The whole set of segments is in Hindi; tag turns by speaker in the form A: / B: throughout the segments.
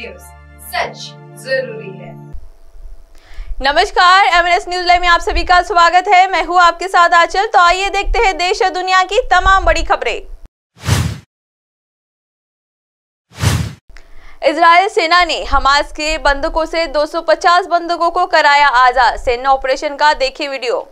A: न्यूज, सच जरूरी है।
B: नमस्कार, MNS न्यूज लाइव में आप सभी का स्वागत है। मैं हूं आपके साथ आंचल। तो आइए देखते हैं देश और दुनिया की तमाम बड़ी खबरें। इजरायल सेना ने हमास के बंधकों से 250 बंधकों को कराया आजाद। सेना ऑपरेशन का देखिए वीडियो।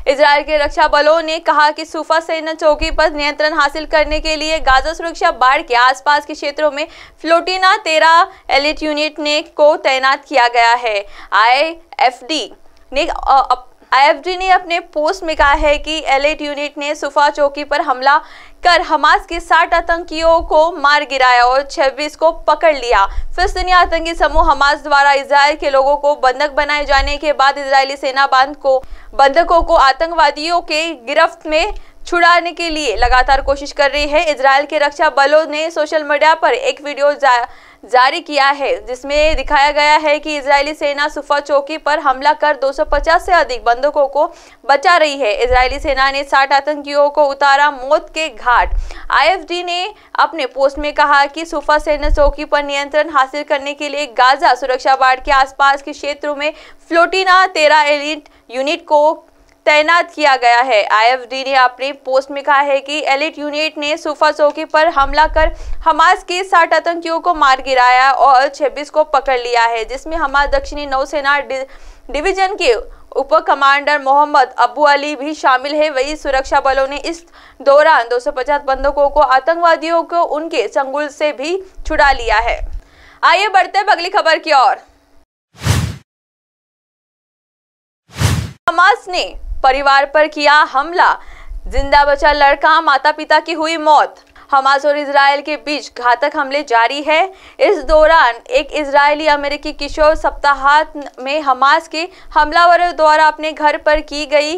B: इजरायल के रक्षा बलों ने कहा कि सूफा सेना चौकी पर नियंत्रण हासिल करने के लिए गाजा सुरक्षा बाड़ के आसपास के क्षेत्रों में फ्लोटिना 13 एलिट यूनिट को तैनात किया गया है। IFD ने अपने पोस्ट में कहा है कि एलिट यूनिट ने सूफा चौकी पर हमला कर हमास के 60 आतंकियों को मार गिराया और 26 को पकड़ लिया। फिलिस्तीनी आतंकी समूह हमास द्वारा इजरायल के लोगों को बंधक बनाए जाने के बाद इजरायली सेना बंधकों को आतंकवादियों के गिरफ्त में छुड़ाने के लिए लगातार कोशिश कर रही है। इजरायल के रक्षा बलों ने सोशल मीडिया पर एक वीडियो जारी किया है जिसमें दिखाया गया है कि इजरायली सेना सूफा चौकी पर हमला कर 250 से अधिक बंधकों को बचा रही है। इजरायली सेना ने 60 आतंकियों को उतारा मौत के घाट। IFD ने अपने पोस्ट में कहा कि सूफा सेना चौकी पर नियंत्रण हासिल करने के लिए गाजा सुरक्षा बाड़ के आसपास के क्षेत्रों में फ्लोटिना 13 एलिट यूनिट को तैनात किया गया है। IFD ने अपने पोस्ट में कहा है कि एलिट यूनिट ने सूफा चौकी पर हमला कर हमास के 60 आतंकियों को मार गिराया और 26 को पकड़ लिया है, जिसमें हमास दक्षिणी नौसेना डिवीजन के उप कमांडर मोहम्मद अबू अली भी शामिल है। वही सुरक्षा बलों ने इस दौरान 250 बंधकों को आतंकवादियों को उनके चंगुल से भी छुड़ा लिया है। आइए बढ़ते हैं अगली खबर की ओर। हमास ने परिवार पर किया हमला, जिंदा बचा लड़का, माता पिता की हुई मौत। हमास और इजरायल के बीच घातक हमले जारी है। इस दौरान एक इजरायली अमेरिकी किशोर सप्ताहांत में हमास के हमलावरों द्वारा अपने घर पर की गई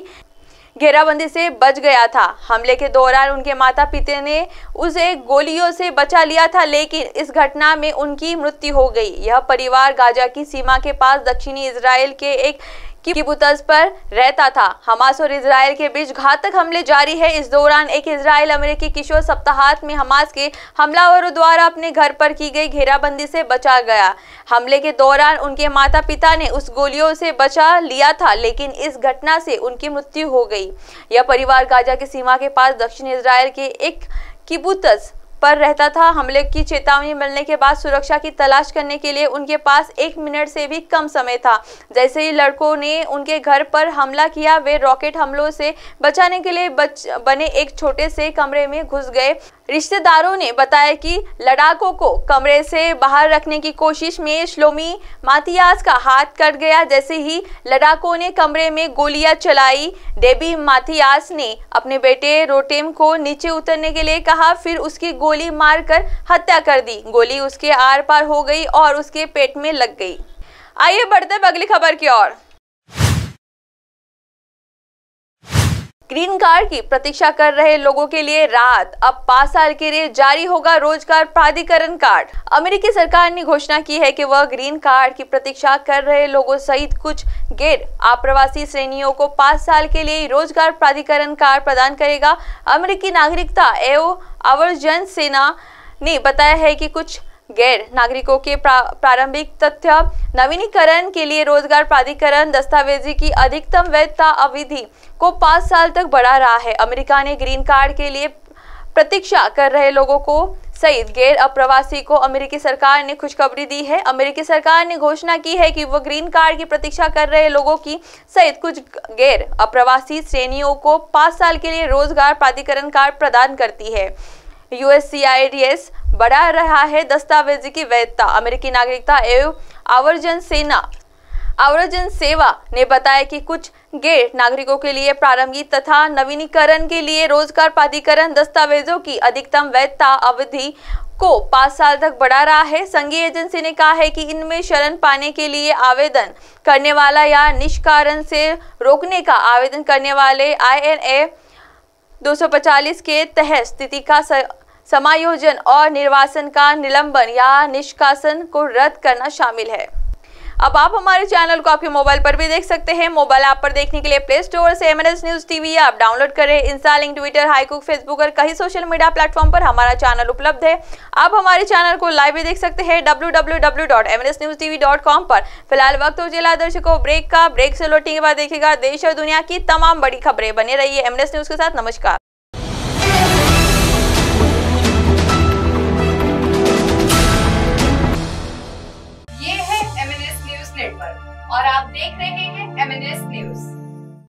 B: घेराबंदी से बच गया था। हमले के दौरान उनके माता पिता ने उसे गोलियों से बचा लिया था, लेकिन इस घटना में उनकी मृत्यु हो गई। यह परिवार गाजा की सीमा के पास दक्षिणी इजरायल के एक किबुत्ज पर रहता था। हमास और इजरायल के बीच घातक हमले जारी है। इस दौरान एक इजरायल अमेरिकी किशोर सप्ताहांत में हमास के हमलावरों द्वारा अपने घर पर की गई घेराबंदी से बचा गया। हमले के दौरान उनके माता पिता ने उस गोलियों से बचा लिया था, लेकिन इस घटना से उनकी मृत्यु हो गई। यह परिवार गाजा की सीमा के पास दक्षिण इजरायल के एक किबुत्ज पर रहता था। हमले की चेतावनी मिलने के बाद सुरक्षा की तलाश करने के लिए उनके पास 1 मिनट से भी कम समय था। जैसे ही लड़कों ने उनके घर पर हमला किया, वे रॉकेट हमलों से बचाने के लिए बने एक छोटे से कमरे में घुस गए। रिश्तेदारों ने बताया कि लड़ाकों को कमरे से बाहर रखने की कोशिश में श्लोमी मातियास का हाथ कट गया। जैसे ही लड़ाकों ने कमरे में गोलियां चलाई, डेबी मातियास ने अपने बेटे रोटेम को नीचे उतरने के लिए कहा, फिर उसकी गोली मारकर हत्या कर दी। गोली उसके आर पार हो गई और उसके पेट में लग गई। आइए बढ़ते हैं अगली खबर की ओर। ग्रीन कार्ड की प्रतीक्षा कर रहे लोगों के लिए राहत, अब 5 साल के लिए जारी होगा रोजगार प्राधिकरण कार्ड। अमेरिकी सरकार ने घोषणा की है कि वह ग्रीन कार्ड की प्रतीक्षा कर रहे लोगों सहित कुछ गैर आप्रवासी श्रेणियों को 5 साल के लिए रोजगार प्राधिकरण कार्ड प्रदान करेगा। अमेरिकी नागरिकता एवं आवर्जन सेना ने बताया है कि कुछ गैर नागरिकों के प्रारंभिक तथ्य नवीनीकरण के लिए रोजगार प्राधिकरण दस्तावेजी की अधिकतम वैधता अवधि को 5 साल तक बढ़ा रहा है। अमेरिका ने ग्रीन कार्ड के लिए प्रतीक्षा कर रहे लोगों को सहित गैर अप्रवासी को अमेरिकी सरकार ने खुशखबरी दी है। अमेरिकी सरकार ने घोषणा की है कि वह ग्रीन कार्ड की प्रतीक्षा कर रहे लोगों की सहित कुछ गैर अप्रवासी श्रेणियों को 5 साल के लिए रोजगार प्राधिकरण कार्ड प्रदान करती है। USCIS बढ़ा रहा है दस्तावेजी की वैधता। अमेरिकी नागरिकता एवं आवर्जन सेवा ने बताया कि कुछ गैर नागरिकों के लिए प्रारंभिक तथा नवीनीकरण के लिए रोजगार प्राधिकरण दस्तावेजों की अधिकतम वैधता अवधि को 5 साल तक बढ़ा रहा है। संघीय एजेंसी ने कहा है कि इनमें शरण पाने के लिए आवेदन करने वाला या निष्कारण से रोकने का आवेदन करने वाले INA 245 के तहत स्थिति का समायोजन और निर्वासन का निलंबन या निष्कासन को रद्द करना शामिल है। अब आप हमारे चैनल को आपके मोबाइल पर भी देख सकते हैं। मोबाइल ऐप पर देखने के लिए प्ले स्टोर से MNS news TV app download करें। इंस्टा, लिंक, ट्विटर, हाईकुक, फेसबुक और कई सोशल मीडिया प्लेटफॉर्म पर हमारा चैनल उपलब्ध है। आप हमारे चैनल को लाइव भी देख सकते हैं www.mnsnewstv.com पर। फिलहाल वक्त हो जिला दर्शकों ब्रेक का। ब्रेक से लौटने के बाद देखिएगा देश और दुनिया की तमाम बड़ी खबरें। बने रहिए MNS न्यूज के साथ। नमस्कार।